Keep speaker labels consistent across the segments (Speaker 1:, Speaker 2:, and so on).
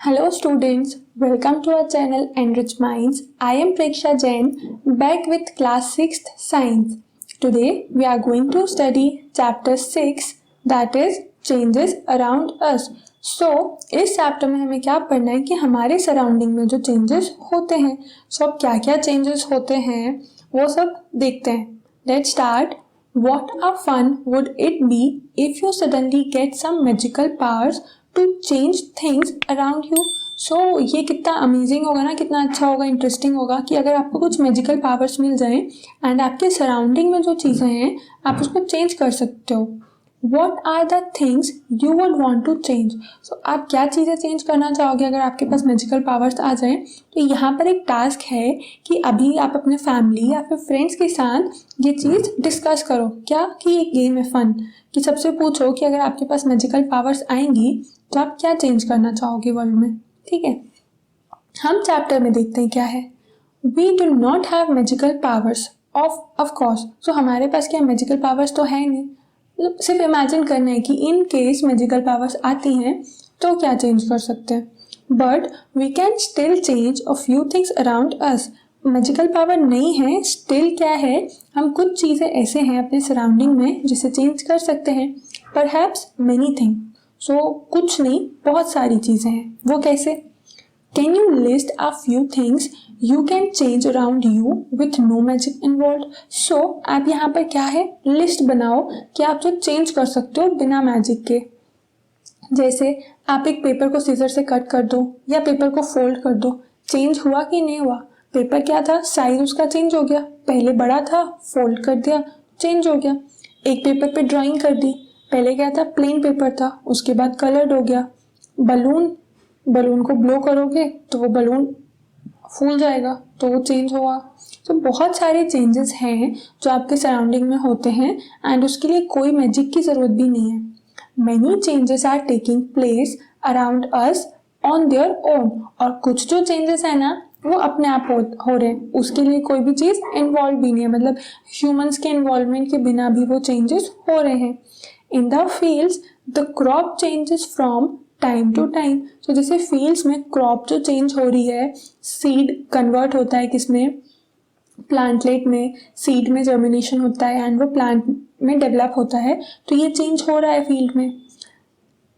Speaker 1: Hello students, welcome to our channel Enrich Minds. I am Preksha Jain, back with class 6th Science. Today we are going to study chapter 6, that is changes around us. So इस chapter में हमें क्या पढ़ना है कि हमारे surrounding में जो चेंजेस होते हैं, अब क्या क्या चेंजेस होते हैं वो सब देखते हैं. Let's start. What a fun would it be if you suddenly get some magical powers to change things around you. So ये कितना अमेजिंग होगा ना, कितना अच्छा होगा, इंटरेस्टिंग होगा कि अगर आपको कुछ मैजिकल पावर्स मिल जाए एंड आपके सराउंडिंग में जो चीज़ें हैं आप उसको चेंज कर सकते हो. What are the things you would want to change. So आप क्या चीज़ें चेंज करना चाहोगे अगर आपके पास मैजिकल पावर्स आ जाए. तो यहाँ पर एक टास्क है कि अभी आप अपने फैमिली या फिर फ्रेंड्स के साथ ये चीज़ डिस्कस करो. क्या कि एक गेम है फन कि सबसे पूछो कि अगर आपके पास मैजिकल पावर्स आएंगी तो आप क्या चेंज करना चाहोगे वर्ल्ड में. ठीक है, हम चैप्टर में देखते हैं क्या है. We do not have magical powers of course. So हमारे पास क्या मैजिकल पावर्स तो है नहीं, मतलब सिर्फ इमेजिन करना है कि इन केस मैजिकल पावर्स आती हैं तो क्या चेंज कर सकते हैं. But we can still change a few things around us. Magical power नहीं है, स्टिल क्या है, हम कुछ चीज़ें ऐसे हैं अपने सराउंडिंग में जिसे चेंज कर सकते हैं. Perhaps many thing. सो कुछ नहीं, बहुत सारी चीज़ें हैं. वो कैसे? Can you list a few things you can change around you with no magic involve. So आप यहाँ पर क्या है, लिस्ट बनाओ कि आप जो चेंज कर सकते हो बिना मैजिक के. जैसे आप एक पेपर को सीजर से कट कर दो या पेपर को फोल्ड कर दो. चेंज हुआ कि नहीं हुआ? पेपर क्या था, साइज उसका चेंज हो गया. पहले बड़ा था, फोल्ड कर दिया, चेंज हो गया. एक पेपर पे ड्राइंग कर दी, पहले क्या था, प्लेन पेपर था, उसके बाद कलर्ड हो गया. बलून को ब्लो करोगे तो वो बलून फूल जाएगा, तो वो चेंज हुआ. तो बहुत सारे चेंजेस हैं जो आपके सराउंडिंग में होते हैं एंड उसके लिए कोई मैजिक की ज़रूरत भी नहीं है. Many changes are taking place around us on their own. और कुछ जो चेंजेस है ना वो अपने आप हो रहे हैं, उसके लिए कोई भी चीज़ इन्वॉल्व भी नहीं है, मतलब ह्यूमंस के इन्वॉल्वमेंट के बिना भी वो चेंजेस हो रहे हैं. In the fields the crop changes from time to time. तो जैसे फील्ड्स में क्रॉप जो चेंज हो रही है, सीड कन्वर्ट होता है किसमें, प्लांटलेट में, सीड में जर्मिनेशन होता है एंड वो प्लांट में डेवलप होता है, तो ये चेंज हो रहा है फील्ड में.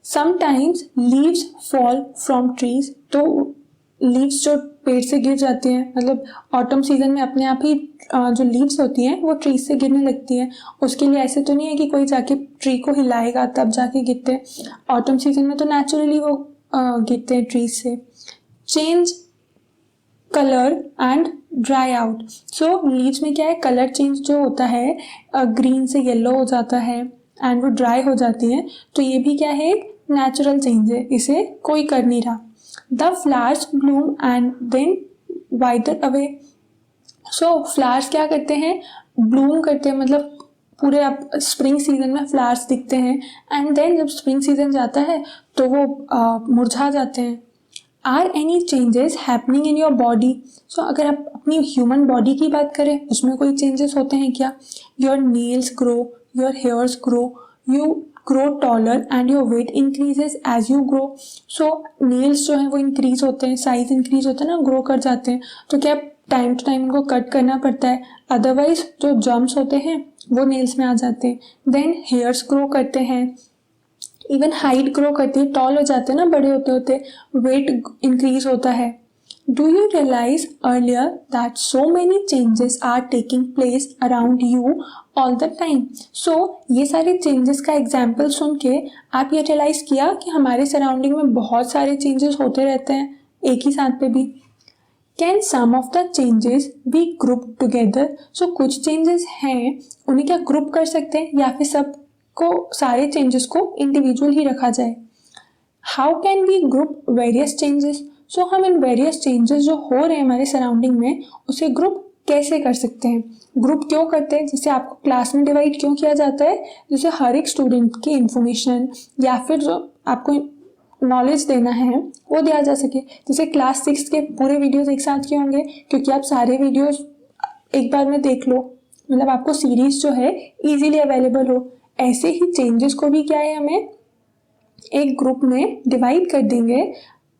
Speaker 1: Sometimes leaves fall from trees. तो लीव्स जो पेड़ से गिर जाती हैं, मतलब ऑटम सीजन में अपने आप ही जो लीव्स होती हैं वो ट्री से गिरने लगती हैं. उसके लिए ऐसे तो नहीं है कि कोई जाके ट्री को हिलाएगा तब जाके गिरते हैं. ऑटम सीजन में तो नेचुरली वो गिरते हैं ट्रीज से. Change colour and dry out. So leaves में क्या है, कलर चेंज जो होता है, ग्रीन से येलो हो जाता है एंड वो ड्राई हो जाती हैं. तो ये भी क्या है, एक नेचुरल चेंज है, इसे कोई कर नहीं रहा. The flowers bloom and then wither away. So flowers क्या करते हैं, ब्लूम करते हैं, मतलब पूरे आप स्प्रिंग सीजन में फ्लावर्स दिखते हैं एंड देन जब स्प्रिंग सीजन जाता है तो वो मुरझा जाते हैं. Are any changes happening in your body. So अगर आप अपनी ह्यूमन बॉडी की बात करें उसमें कोई चेंजेस होते हैं क्या? Your nails grow, your hairs grow, you grow taller and your weight increases as you grow. So nails जो हैं वो इंक्रीज होते हैं, साइज इंक्रीज होता है ना, ग्रो कर जाते हैं. तो क्या टाइम टू टाइम उनको कट करना पड़ता है, अदरवाइज जो जम्स होते हैं वो नेल्स में आ जाते हैं. देन हेयर्स ग्रो करते हैं, इवन हाइट ग्रो करती है, टॉल हो जाते हैं ना बड़े होते होते, वेट इंक्रीज होता है. Do you realize earlier that so many changes are taking place around you all the time? So ये सारे changes का example सुन के आप ये realize किया कि हमारे surrounding में बहुत सारे changes होते रहते हैं एक ही साथ पे भी. Can some of the changes be grouped together? So कुछ changes हैं उन्हें क्या group कर सकते हैं या फिर सबको, सारे changes को individual ही रखा जाए. How can we group various changes? सो हम इन वेरियस चेंजेस जो हो रहे हैं हमारे सराउंडिंग में उसे ग्रुप कैसे कर सकते हैं. ग्रुप क्यों करते हैं, जैसे आपको क्लास में डिवाइड क्यों किया जाता है, जैसे हर एक स्टूडेंट की इंफॉर्मेशन या फिर जो आपको नॉलेज देना है वो दिया जा सके. जैसे क्लास 6 के पूरे वीडियोस एक साथ क्यों होंगे, क्योंकि आप सारे वीडियोस एक बार में देख लो, मतलब आपको सीरीज जो है ईजिली अवेलेबल हो. ऐसे ही चेंजेस को भी क्या है, हमें एक ग्रुप में डिवाइड कर देंगे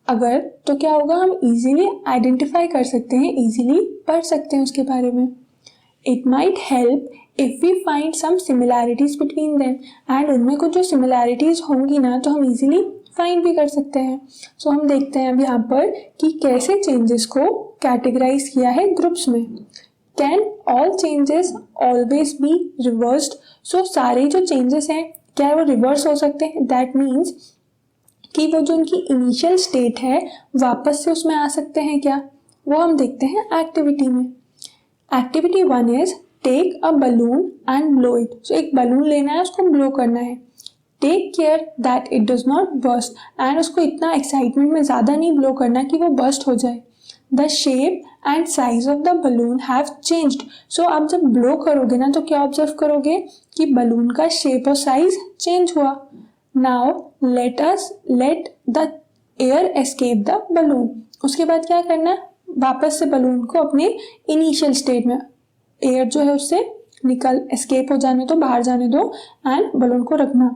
Speaker 1: अगर तो क्या होगा, हम इजीली आइडेंटिफाई कर सकते हैं, इजीली पढ़ सकते हैं उसके बारे में। It might help if we find some similarities between them, and उनमें कुछ जो सिमिलैरिटीज होंगी ना तो हम इजीली फाइंड भी कर सकते हैं। सो हम देखते हैं अब यहाँ पर कि कैसे चेंजेस को कैटेगराइज किया है ग्रुप्स में। Can all changes always be reversed? So सारे जो चेंजेस हैं क्या वो रिवर्स हो सकते हैं? दैट मीन्स कि वो जो उनकी इनिशियल स्टेट है वापस से उसमें आ सकते हैं क्या? वो हम देखते हैं एक्टिविटी में। Activity 1 is take a balloon and blow it. So एक बलून लेना है, उसको ब्लो करना है। Take care that it does not burst, and उसको इतना एक्साइटमेंट में ज़्यादा नहीं ब्लो करना कि वो बर्स्ट हो जाए। The shape and size of the balloon have changed. So आप जब ब्लो करोगे ना तो क्या ऑब्जर्व करोगे कि बलून का शेप और साइज चेंज हुआ। Now let the air escape the balloon. उसके बाद क्या करना है, वापस से बलून को अपने इनिशियल स्टेट में, एयर जो है उससे एस्केप हो जाने दो, बाहर जाने दो, एंड बलून को रखना।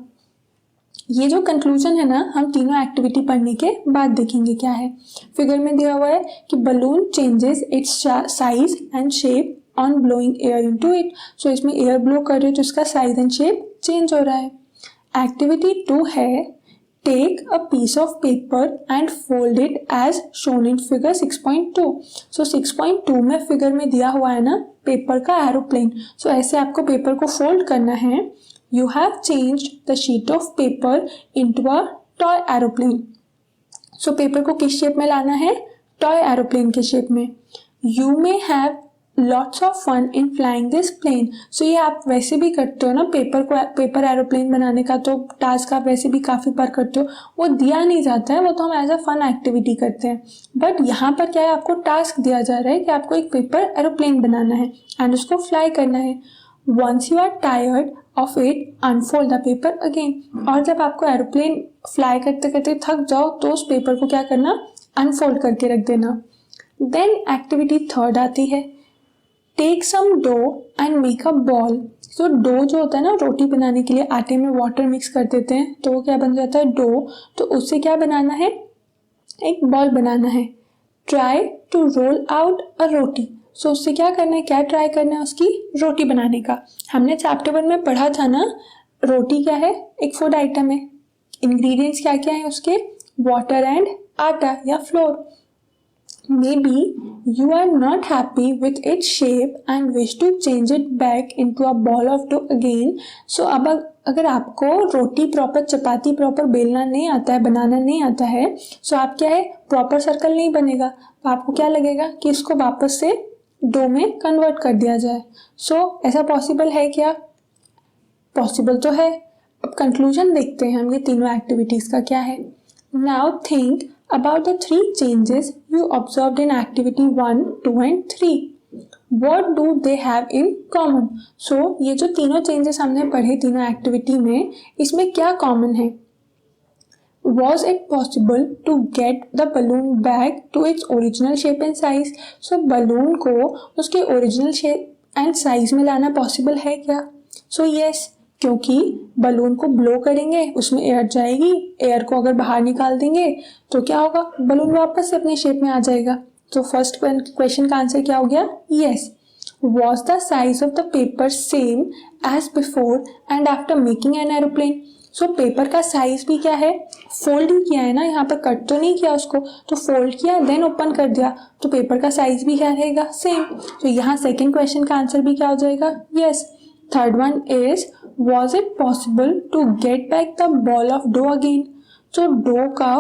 Speaker 1: ये जो कंक्लूजन है ना हम तीनों एक्टिविटी पढ़ने के बाद देखेंगे क्या है। फिगर में दिया हुआ है कि balloon changes its size and shape on blowing air into it. So इसमें एयर ब्लो कर रहे हो तो इसका साइज एंड शेप चेंज हो रहा है। एक्टिविटी 2 है take a piece of paper and fold it as shown in figure 6.2। So 6.2 में फिगर में दिया हुआ है ना पेपर का एरोप्लेन। सो ऐसे आपको पेपर को फोल्ड करना है। You have changed the sheet of paper into a toy aeroplane. So paper को किस शेप में लाना है? टॉय एरोप्लेन के शेप में। You may have lots of fun in flying this plane. So ये आप वैसे भी करते हो ना, पेपर एरोप्लेन बनाने का तो टास्क आप वैसे भी काफ़ी बार करते हो, वो दिया नहीं जाता है, वो तो हम एज अ फन एक्टिविटी करते हैं। बट यहाँ पर क्या है, आपको टास्क दिया जा रहा है कि आपको एक पेपर एरोप्लेन बनाना है एंड उसको फ्लाई करना है। Once you are tired of it, unfold the paper again. और जब आपको एरोप्लेन फ्लाई करते करते थक जाओ तो उस पेपर को क्या करना, अनफोल्ड करके रख देना। देन एक्टिविटी 3 आती है take some dough and make a ball. तो डो जो होता है ना, रोटी बनाने के लिए आटे में वाटर मिक्स कर देते हैं तो वो क्या बन जाता है, डो। तो उससे क्या बनाना है, एक बॉल बनाना है। Try to roll out a roti. So उससे क्या करना है, क्या ट्राई करना है, उसकी रोटी बनाने का। हमने चैप्टर 1 में पढ़ा था ना, रोटी क्या है, एक फूड आइटम है। इंग्रेडिएंट्स क्या क्या है उसके, वाटर एंड आटा या flour. May be you are not happy with its shape and wish to change it back into a ball of dough again. So अब अगर आपको रोटी प्रॉपर, चपाती प्रॉपर बेलना नहीं आता है, बनाना नहीं आता है, सो आप क्या है, प्रॉपर सर्कल नहीं बनेगा। तो आपको क्या लगेगा कि इसको वापस से डो में कन्वर्ट कर दिया जाए। सो ऐसा पॉसिबल है क्या? पॉसिबल तो है। अब कंक्लूजन देखते हैं हम ये तीनों एक्टिविटीज़ का क्या है। Now think about the 3 changes you observed in activity 1, 2 and 3। What do they have in common? सो ये जो तीनों चेंजेस हमने पढ़े तीनों एक्टिविटी में, इसमें क्या कॉमन है? Was it possible to get the balloon back to its original shape and size? So balloon को उसके original shape and size में लाना possible है क्या? So yes, क्योंकि बलून को ब्लो करेंगे उसमें एयर जाएगी, एयर को अगर बाहर निकाल देंगे तो क्या होगा, बलून वापस से अपने शेप में आ जाएगा। तो फर्स्ट क्वेश्चन का आंसर क्या हो गया, yes. Was the size of the paper same as before and after making an aeroplane? So paper का साइज भी क्या है, फोल्ड ही किया है ना, यहाँ पर कट तो नहीं किया उसको, तो फोल्ड किया देन ओपन कर दिया, तो पेपर का साइज भी क्या रहेगा, सेम। तो यहाँ सेकंड क्वेश्चन का आंसर भी क्या हो जाएगा, yes. Third one is was it possible to get back the ball of dough again? तो डो का,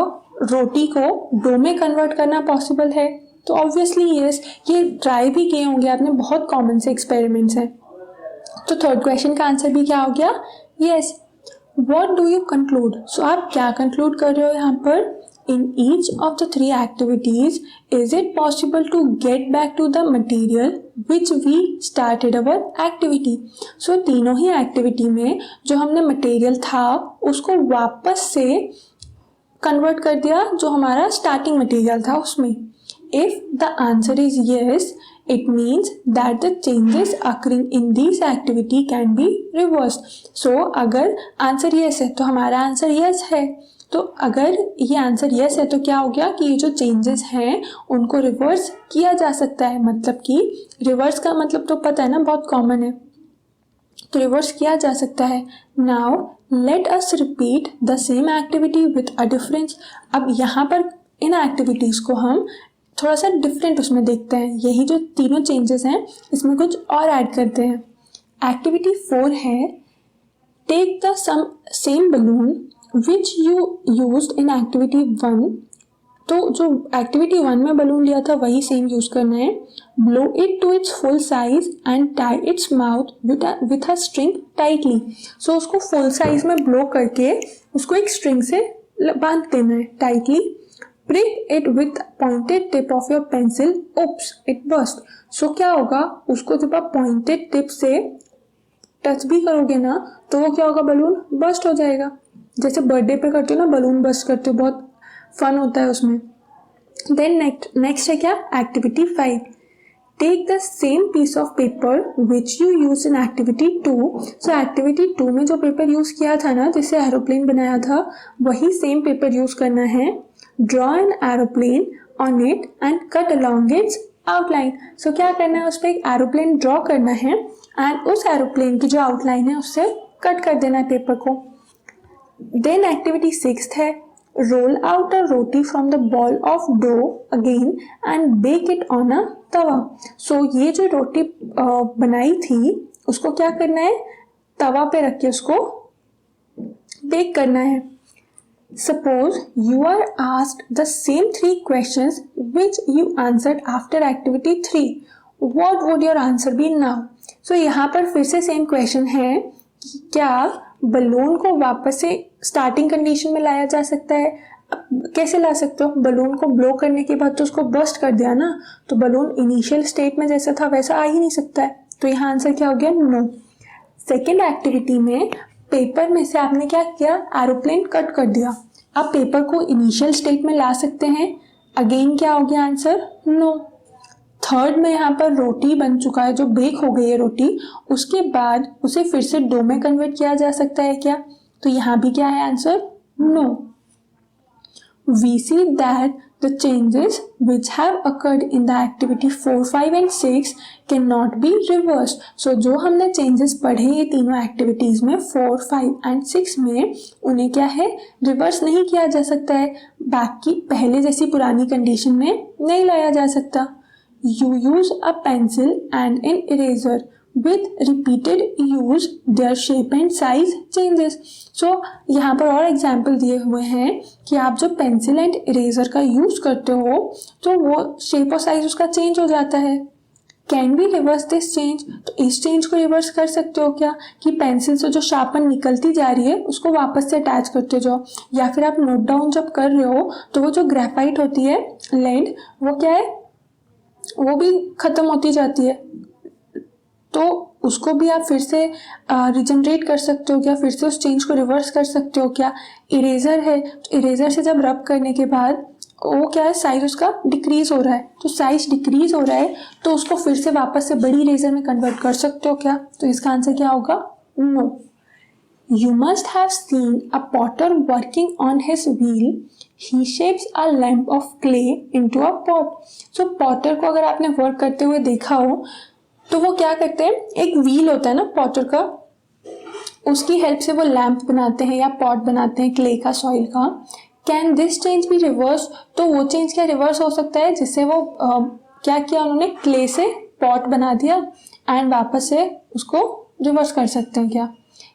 Speaker 1: रोटी को डो में कन्वर्ट करना पॉसिबल है, तो ऑब्वियसली यस। ये ट्राई भी किए होंगे आपने, बहुत कॉमन से एक्सपेरिमेंट्स हैं। तो थर्ड क्वेश्चन का आंसर भी क्या हो गया, yes. What do you conclude? So आप क्या conclude कर रहे हो यहाँ पर? In each of the 3 activities, is it possible to get back to the material which we started our activity? So तीनों ही activity में जो हमने material था उसको वापस से convert कर दिया जो हमारा starting material था उसमें। If the answer is yes, it means that the changes occurring in this activity can be reversed. So अगर आंसर yes है तो हमारा आंसर yes है, तो अगर ये आंसर yes है तो क्या हो गया कि ये जो चेंजेस हैं उनको रिवर्स किया जा सकता है. मतलब कि रिवर्स का मतलब तो पता है ना, बहुत कॉमन है, तो रिवर्स किया जा सकता है. Now let us repeat the same activity with a difference. अब यहाँ पर इन एक्टिविटीज़ को हम थोड़ा सा डिफरेंट उसमें देखते हैं. यही जो तीनों चेंजेस हैं इसमें कुछ और ऐड करते हैं. एक्टिविटी 4 है take the same balloon which you used in activity 1. तो जो एक्टिविटी 1 में बलून लिया था वही सेम यूज करना है. Blow it to its full size and tie its mouth with a string tightly. So उसको फुल साइज में ब्लो करके उसको एक स्ट्रिंग से बांध देना है tightly. Prick it with pointed tip of your pencil. Oops, it burst. So क्या होगा, उसको जब आप pointed tip से टच भी करोगे ना तो वो क्या होगा, बलून बस्ट हो जाएगा. जैसे बर्थडे पे करते हो ना, बलून बस्ट करते हो, बहुत फन होता है उसमें. देन नेक्स्ट है क्या, activity 5. Take the same piece of paper which you use in activity 2. So activity 2 में जो पेपर यूज किया था ना, जिससे एरोप्लेन बनाया था, वही सेम पेपर यूज करना है. Draw an aeroplane on it and cut along its outline. So क्या करना है, उस पर एक एरोप्लेन ड्रॉ करना है एंड उस एरोप्लेन की जो आउटलाइन है उससे कट कर देना है पेपर को. देन एक्टिविटी 6 है roll out a roti from the ball of dough again and bake it on a tawa. So ये जो रोटी बनाई थी उसको क्या करना है, तवा पे रख के उसको बेक करना है. Suppose you are asked the same 3 questions which you answered after activity 3. What would your answer be now? So यहाँ पर फिर से सेम क्वेश्चन है कि क्या बलून को वापस से स्टार्टिंग कंडीशन में लाया जा सकता है. कैसे ला सकते हो, बलून को ब्लो करने के बाद तो उसको बर्स्ट कर दिया ना, तो बलून इनिशियल स्टेट में जैसा था वैसा आ ही नहीं सकता है. तो यहाँ आंसर क्या हो गया, नो. सेकेंड एक्टिविटी में पेपर में से आपने क्या किया, एरोप्लेन कट कर दिया. आप पेपर को इनिशियल स्टेट में ला सकते हैं, अगेन क्या हो गया आंसर, नो. थर्ड में यहाँ पर रोटी बन चुका है, जो बेक हो गई है रोटी, उसके बाद उसे फिर से डो में कन्वर्ट किया जा सकता है क्या, तो यहाँ भी क्या है answer, no. We see that the changes which have occurred in the activity 4, 5 and 6 cannot be reversed. So जो हमने changes पढ़े ये तीनों activities में 4, 5 and 6 में, उन्हें क्या है, reverse नहीं किया जा सकता है, बाकी पहले जैसी पुरानी condition में नहीं लाया जा सकता. You use a pencil and an eraser. With repeated use, their shape and size changes. So यहाँ पर और एग्जाम्पल दिए हुए हैं कि आप जब पेंसिल एंड इरेजर का यूज करते हो तो वो शेप और साइज उसका चेंज हो जाता है. Can be reverse this change, तो इस चेंज को रिवर्स कर सकते हो क्या, कि पेंसिल से जो शार्पन निकलती जा रही है उसको वापस से अटैच करते जाओ, या फिर आप नोट डाउन जब कर रहे हो तो वो जो ग्रेफाइट होती है लेड, वो क्या है, वो भी खत्म होती जाती है, तो उसको भी आप फिर से रिजनरेट कर सकते हो क्या, फिर से उस चेंज को रिवर्स कर सकते हो क्या. इरेजर है, तो इरेजर से जब रब करने के बाद वो क्या है, साइज उसका डिक्रीज हो रहा है, तो साइज डिक्रीज हो रहा है तो उसको फिर से वापस से बड़ी इरेजर में कन्वर्ट कर सकते हो क्या, तो इसका आंसर क्या होगा, no. You must have seen a potter working on his wheel. He shapes a lump of clay into a pot. So potter को अगर आपने वर्क करते हुए देखा हो तो वो क्या करते हैं, एक व्हील होता है ना पॉटर का, उसकी हेल्प से वो लैंप बनाते हैं या पॉट बनाते हैं क्ले का, सॉइल का. Can this change be reverse, तो वो चेंज क्या रिवर्स हो सकता है, जिससे वो क्या किया उन्होंने, क्ले से पॉट बना दिया एंड वापस से उसको रिवर्स कर सकते हैं क्या.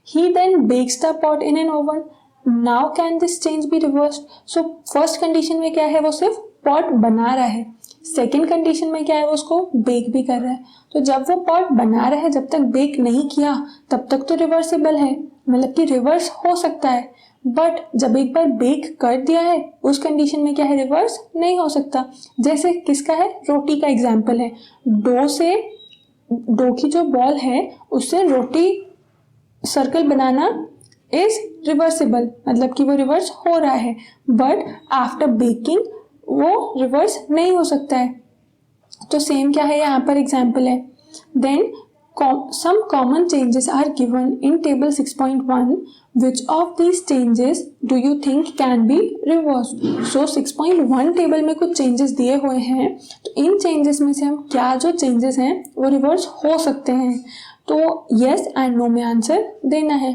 Speaker 1: He then bakes the pot in an oven. Now can this change be reverse. So first condition में क्या है, वो सिर्फ पॉट बना रहा है, सेकेंड कंडीशन में क्या है, वो उसको बेक भी कर रहा है. तो जब वो पॉट बना रहा है, जब तक बेक नहीं किया तब तक तो रिवर्सिबल है, मतलब कि रिवर्स हो सकता है. बट जब एक बार बेक कर दिया है उस कंडीशन में क्या है, रिवर्स नहीं हो सकता. जैसे किसका है, रोटी का एग्जाम्पल है. डो की जो बॉल है उससे रोटी सर्कल बनाना इज रिवर्सिबल, मतलब कि वो रिवर्स हो रहा है. बट आफ्टर बेकिंग वो रिवर्स नहीं हो सकता है। तो सेम क्या है यहाँ पर एग्जाम्पल है। Then some common changes are given in table 6.1. Which of these changes do you think can be reversed? So 6.1 table में कुछ चेंजेस दिए हुए हैं, तो इन चेंजेस में से हम क्या जो चेंजेस हैं वो रिवर्स हो सकते हैं। तो yes and no में आंसर देना है।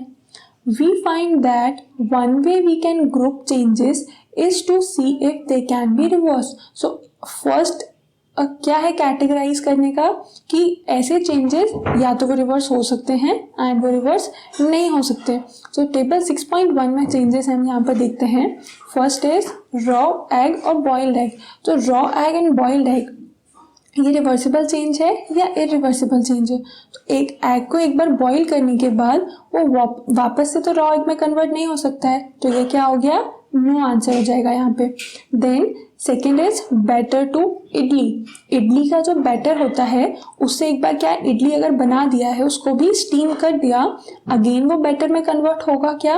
Speaker 1: We find that one way we can group changes is to see if they can be reversed. So first क्या है कैटेगराइज करने का कि ऐसे चेंजेस या तो वो रिवर्स हो सकते हैं एंड वो रिवर्स नहीं हो सकते। सो टेबल 6.1 में चेंजेस हम यहाँ पर देखते हैं। फर्स्ट इज रॉ एग और बॉइल्ड एग। तो raw egg and boiled egg ये रिवर्सिबल चेंज है या इरिवर्सिबल चेंज है? तो एक एग को एक बार बॉईल करने के बाद वो वापस से तो रॉ एग में कन्वर्ट नहीं हो सकता है, तो ये क्या हो गया? नो आंसर हो जाएगा यहाँ पे। Then second is batter to idli. Idli का जो बैटर होता है उससे एक बार क्या इडली अगर बना दिया है उसको भी स्टीम कर दिया, अगेन वो बैटर में कन्वर्ट होगा क्या?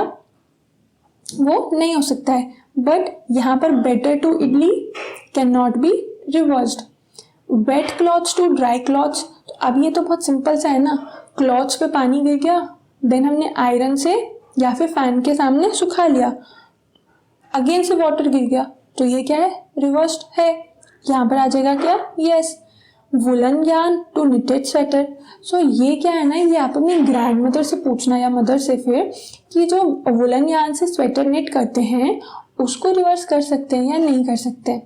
Speaker 1: वो नहीं हो सकता है। बट यहाँ पर batter to idli can not be reversed. Wet clothes to dry clothes. तो अब ये तो बहुत सिंपल सा है ना, क्लॉथ्स पे पानी गिर गया, देन हमने आयरन से या फिर फैन के सामने सुखा लिया, अगेन से वाटर गिर गया, तो ये क्या है? रिवर्स्ड है। यहाँ पर आ जाएगा क्या? Yes. Woolen yarn to knitted sweater. So ये क्या है ना, ये आप अपनी ग्रैंड मदर से पूछना या मदर से फिर कि जो वुलन यार्न से स्वेटर निट करते हैं उसको रिवर्स कर सकते हैं या नहीं कर सकते।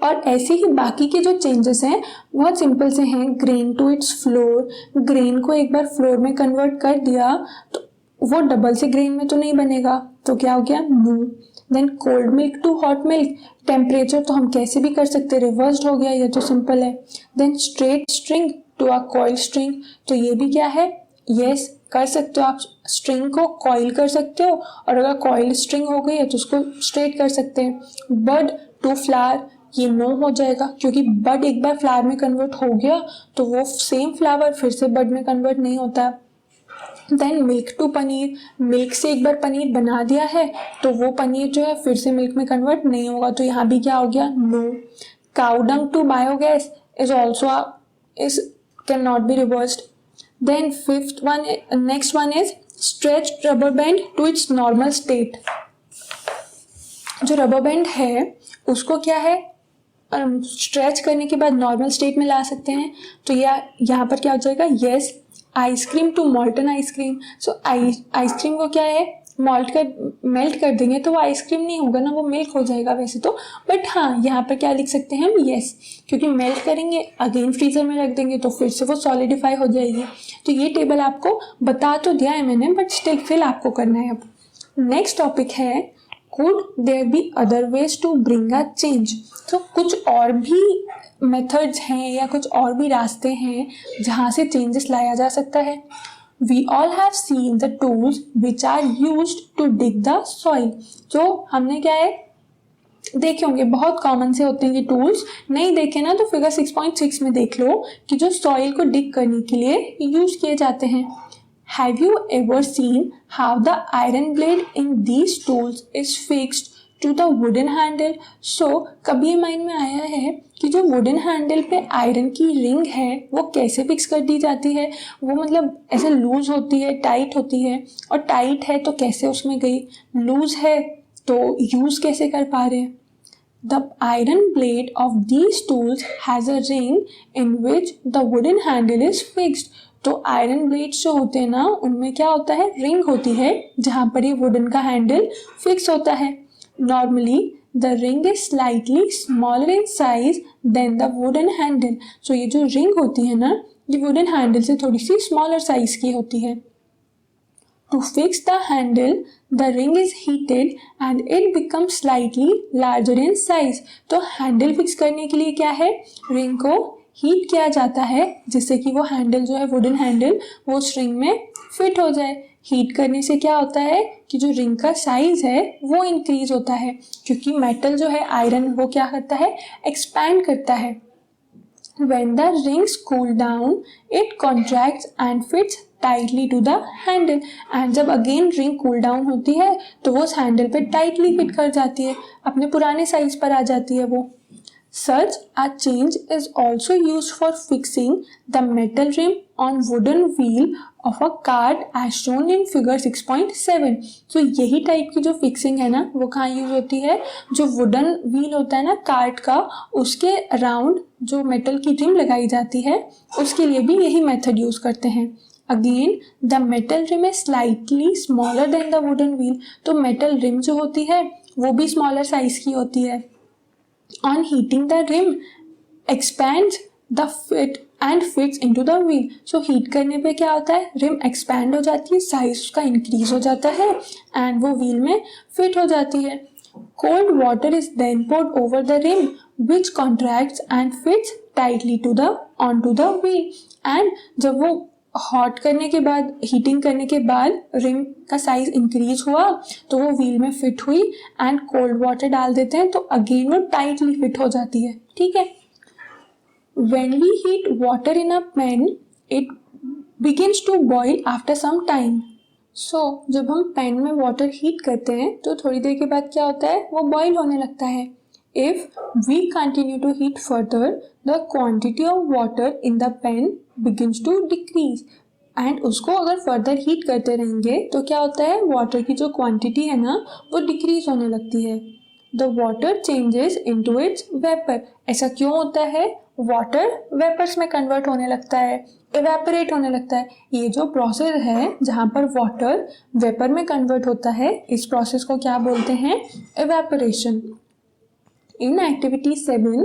Speaker 1: और ऐसे ही बाकी के जो चेंजेस हैं बहुत सिंपल से हैं। Grain to its flour. Grain को एक बार फ्लोर में कन्वर्ट कर दिया तो वो डबल से ग्रेन में तो नहीं बनेगा, तो क्या हो गया? No. Then cold milk to hot milk. Temperature तो हम कैसे भी कर सकते, रिवर्स्ड हो गया, ये तो सिंपल है। Then straight string to a coil string. तो ये भी क्या है? यस, कर सकते हो आप, स्ट्रिंग को कॉइल कर सकते हो, और अगर कॉइल स्ट्रिंग हो गई है तो उसको स्ट्रेट कर सकते हैं। बड टू फ्लावर, ये नो हो जाएगा क्योंकि बड एक बार फ्लावर में कन्वर्ट हो गया तो वो सेम फ्लावर फिर से बड में कन्वर्ट नहीं होता। Then milk to paneer. Milk से एक बार पनीर बना दिया है तो वो पनीर जो है फिर से मिल्क में कन्वर्ट नहीं होगा, तो यहाँ भी क्या हो गया? No. Cow dung to biogas is also is can not be reversed. Then fifth one, next one is stretch rubber band to its normal state. जो रबर बैंड है उसको क्या है, स्ट्रेच करने के बाद नॉर्मल स्टेट में ला सकते हैं, तो यहाँ पर क्या हो जाएगा? Yes. Ice cream to molten ice cream. So ice cream को क्या है, मेल्ट कर देंगे तो वो आइसक्रीम नहीं होगा ना, वो मिल्क हो जाएगा वैसे तो। बट हाँ, यहाँ पर क्या लिख सकते हैं हम? यस, क्योंकि मेल्ट करेंगे अगेन फ्रीजर में रख देंगे तो फिर से वो सॉलिडिफाई हो जाएगी। तो ये टेबल आपको बता तो दिया है मैंने, बट स्टिल फिल आपको करना है। अब नेक्स्ट टॉपिक है could there be other ways to bring a change. तो कुछ और भी मेथड्स हैं या कुछ और भी रास्ते हैं जहाँ से चेंजेस लाया जा सकता है। We all have seen the tools which are used to dig the soil. जो हमने क्या है देखे होंगे, बहुत कॉमन से होते हैं ये टूल्स। नहीं देखे ना तो फिगर 6.6 में देख लो कि जो सॉइल को डिग करने के लिए यूज किए जाते हैं। Have you ever seen how the iron blade in these tools is fixed to the wooden handle? So कभी माइंड में आया है कि जो वुडन हैंडल पे आयरन की रिंग है वो कैसे फिक्स कर दी जाती है? वो मतलब ऐसे लूज होती है, टाइट होती है, और टाइट है तो कैसे उसमें गई, लूज है तो यूज कैसे कर पा रहे हैं? The iron blade of these tools has a ring in which the wooden handle is fixed. तो आयरन ब्लेड्स जो होते हैं ना उनमें क्या होता है? रिंग होती है जहाँ पर ये वुडन का हैंडल फिक्स होता है। Normally the ring is slightly smaller in size than the wooden handle. So ये जो रिंग होती है ना ये वुडन हैंडल से थोड़ी सी स्मॉलर साइज की होती है। To fix the handle, the ring is heated and it becomes slightly larger in size. तो हैंडल फिक्स करने के लिए क्या है? रिंग को हीट किया जाता है जिससे कि वो हैंडल जो है वुडन हैंडल वो उस रिंग में फिट हो जाए। हीट करने से क्या होता है कि जो रिंग का साइज है वो इंक्रीज होता है क्योंकि मेटल जो है आयरन वो क्या करता है? एक्सपैंड करता है। When the rings cool down, it contracts and fits tightly to the handle, and जब अगेन रिंग कूल डाउन होती है तो वो उस हैंडल पे टाइटली फिट कर जाती है, अपने पुराने साइज पर आ जाती है वो। Such a change is also used for fixing the metal rim on wooden wheel of a cart as shown in figure 6.7. तो यही टाइप की जो फिक्सिंग है ना वो कहाँ यूज होती है, जो वुडन व्हील होता है ना कार्ट का, उसके अराउंड जो मेटल की रिम लगाई जाती है उसके लिए भी यही मेथड यूज करते हैं। Again the metal rim is slightly smaller than the wooden wheel, तो मेटल रिम जो होती है वो भी स्मॉलर साइज की होती है। On heating the rim expands the fit and fits into the wheel. So heat करने पे क्या होता है, rim expand हो जाती है, size उसका increase हो जाता है and वो wheel में fit हो जाती है। Cold water is then poured over the rim which contracts and fits tightly onto the wheel. And जब वो हॉट करने के बाद, हीटिंग करने के बाद रिम का साइज इंक्रीज हुआ तो वो व्हील में फिट हुई, एंड कोल्ड वाटर डाल देते हैं तो अगेन वो टाइटली फिट हो जाती है। ठीक है। When we heat water in a pan it begins to boil after some time. So जब हम पैन में वाटर हीट करते हैं तो थोड़ी देर के बाद क्या होता है, वो बॉईल होने लगता है। If we continue to heat further, the quantity of water in the pan begins to decrease. And उसको अगर फर्दर हीट करते रहेंगे तो क्या होता है, वाटर की जो क्वांटिटी है ना वो डिक्रीज होने लगती है। The water changes into its vapor. ऐसा क्यों होता है, वाटर वेपर्स में कन्वर्ट होने लगता है, एवेपोरेट होने लगता है। ये जो प्रोसेस है जहाँ पर वाटर वेपर में कन्वर्ट होता है, इस प्रोसेस को क्या बोलते हैं, evaporation. In activity 7,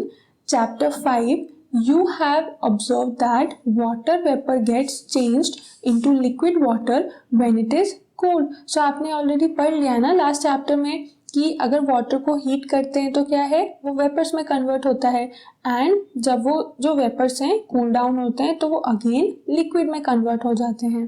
Speaker 1: chapter 5, you have observed that water vapor gets changed into liquid water when it is cold. So आपने ऑलरेडी पढ़ लिया ना लास्ट चैप्टर में कि अगर वाटर को हीट करते हैं तो क्या है, वो वेपर्स में कन्वर्ट होता है, एंड जब वो जो वेपर्स हैं कूल डाउन होते हैं तो वो अगेन लिक्विड में कन्वर्ट हो जाते हैं।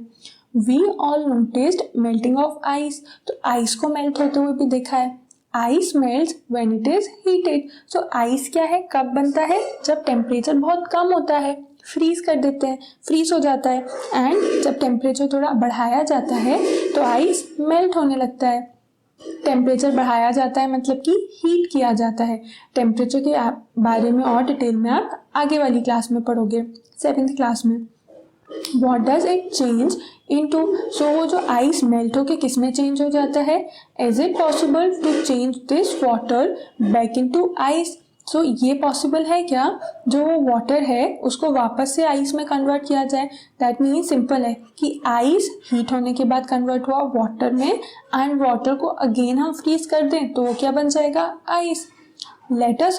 Speaker 1: We all noticed melting of ice. तो आइस को मेल्ट होते हुए भी देखा है। Ice melts when it is heated. So ice क्या है, कब बनता है, जब टेम्परेचर बहुत कम होता है, फ्रीज कर देते हैं, फ्रीज हो जाता है, एंड जब टेम्परेचर थोड़ा बढ़ाया जाता है तो आइस मेल्ट होने लगता है। टेम्परेचर बढ़ाया जाता है मतलब कि हीट किया जाता है। टेम्परेचर के बारे में और डिटेल में आप आगे वाली क्लास में पढ़ोगे, 7th क्लास में। What does it change into? So वो जो आइस मेल्ट होके किस में चेंज हो जाता है, is it possible to change this water back into ice? So ये पॉसिबल है क्या, जो वाटर है उसको वापस से आइस में कन्वर्ट किया जाए। दैट मीन्स सिंपल है कि आइस हीट होने के बाद कन्वर्ट हुआ वाटर में, एंड वाटर को अगेन हम फ्रीज कर दें तो वो क्या बन जाएगा, ice. Let us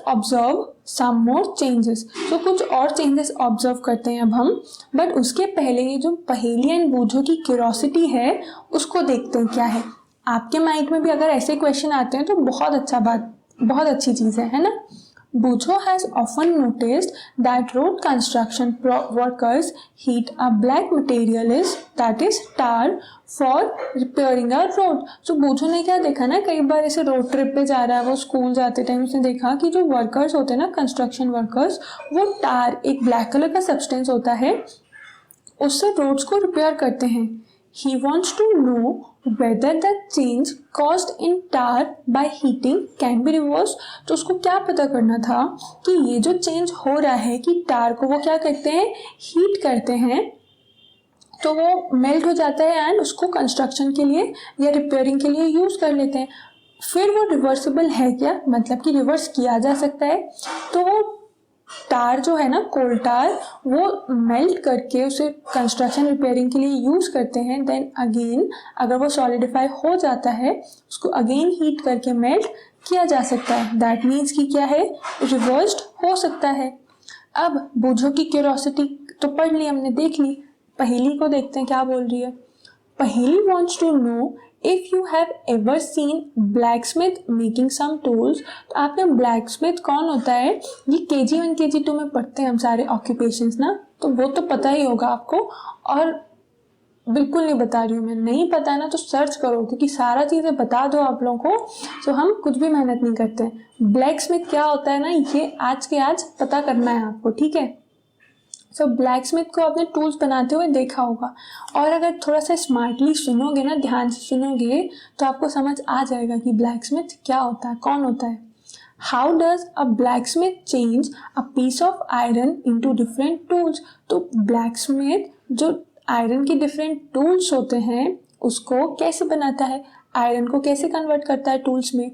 Speaker 1: observe some more changes. So कुछ और चेंजेस ऑब्जर्व करते हैं अब हम, बट उसके पहले ये जो पहेली एंड बूझो की क्यूरोसिटी है उसको देखते हैं क्या है। आपके माइंड में भी अगर ऐसे क्वेश्चन आते हैं तो बहुत अच्छी चीज़ है ना। Bujo has often noticed that road construction workers heat a black material that is tar for repairing a road. So Bujo ने क्या देखा ना, कई बार ऐसे रोड ट्रिप पे जा रहा है, वो स्कूल जाते टाइम उसने देखा कि जो वर्कर्स होते हैं ना, कंस्ट्रक्शन वर्कर्स, वो टार, एक ब्लैक कलर का सब्सटेंस होता है, उससे रोड्स को रिपेयर करते हैं। He wants to know whether the change caused in tar by heating can be reversed. तो उसको क्या पता करना था कि ये जो चेंज हो रहा है कि टार को वो क्या करते हैं, हीट करते हैं तो वो मेल्ट हो जाता है, एंड उसको कंस्ट्रक्शन के लिए या रिपेयरिंग के लिए यूज़ कर लेते हैं। फिर वो रिवर्सिबल है क्या, मतलब कि रिवर्स किया जा सकता है। तो वो टार जो है ना, कोल टार, वो मेल्ट करके उसे कंस्ट्रक्शन रिपेयरिंग के लिए यूज़ करते हैं। देन अगेन अगर वो सॉलिडिफाई हो जाता है उसको अगेन हीट करके मेल्ट किया जा सकता है। दैट मीन्स कि क्या है, रिवर्स्ड हो सकता है। अब बूझो की क्यूरोसिटी तो पढ़ ली हमने, देख ली। पहेली को देखते हैं क्या बोल रही है। Paheli wants to know if you have ever seen blacksmith making some tools. तो आपने ब्लैकस्मिथ कौन होता है, ये KG 1 KG 2 में पढ़ते हैं हम सारे ऑक्यूपेशंस ना, तो वो तो पता ही होगा आपको। और बिल्कुल नहीं बता रही हूँ मैं, नहीं पता है ना तो सर्च करो, क्योंकि सारा चीज़ें बता दो आप लोगों को तो हम कुछ भी मेहनत नहीं करते। ब्लैकस्मिथ क्या होता है ना, ये आज के आज पता करना है आपको, ठीक है। सो ब्लैक स्मिथ को आपने टूल्स बनाते हुए देखा होगा, और अगर थोड़ा सा स्मार्टली सुनोगे ना, ध्यान से सुनोगे, तो आपको समझ आ जाएगा कि ब्लैक स्मिथ क्या होता है, कौन होता है। How does a blacksmith change a piece of iron into different tools. तो ब्लैक स्मिथ जो आयरन के डिफरेंट टूल्स होते हैं उसको कैसे बनाता है, आयरन को कैसे कन्वर्ट करता है टूल्स में।